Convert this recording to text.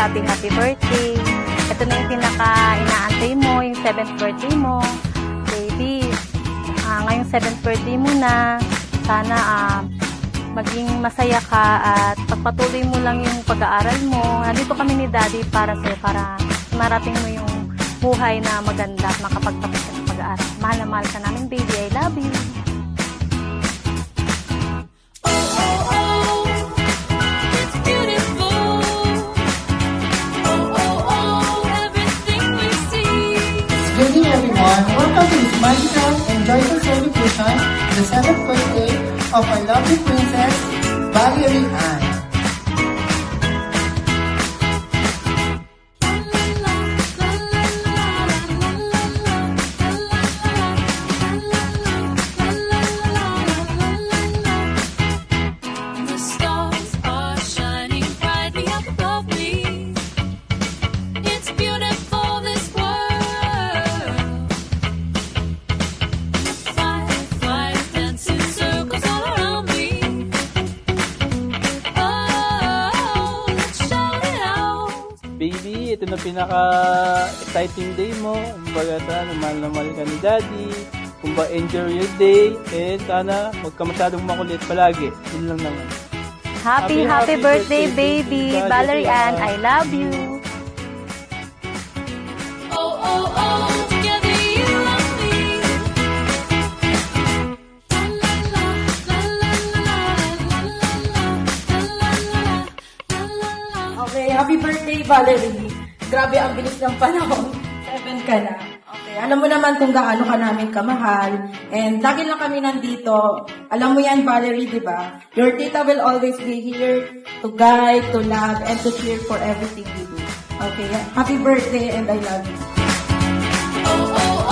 happy birthday. Ito na yung pinaka-inaantay mo, yung 7th birthday mo. Baby, ngayong 7th birthday mo na. Sana maging masaya ka at pagpatuloy mo lang yung pag-aaral mo. Nandito kami ni Daddy para sa'yo, para marating mo yung buhay na maganda at makapagtapos ka ng pag-aaral. Mahal na mahal ka namin, baby. I love you. Good evening, everyone. Welcome to this magical and joyful celebration, the 7th birthday of our lovely princess, Valerie Ann. The stars are shining brightly above me. It's beautiful, this world. Fireflies dance in circles all around me. Oh, let's shout it out. Baby, ito na pinaka-exciting day mo. Kumbaga sana, mahal na mahal ka ni Daddy. Kumbaga, enjoy your day. And sana, huwag ka masyadong makulit palagi. Yun lang naman. Happy birthday, baby. Valerie Ann, I love you. Oh, oh, oh, together you and me. La la la, la la la, la la la, la la la, la la la. Okay, happy birthday, Valerie. Grabe, ang bilis ng panahon. 7 ka na. Okay, alam mo naman kung gaano ka namin kamahal. And lagi lang kami nandito. Alam mo yan, Valerie, di ba? Your tita will always be here to guide, to love, and to cheer for everything you do. Okay, happy birthday and I love you. Oh, oh,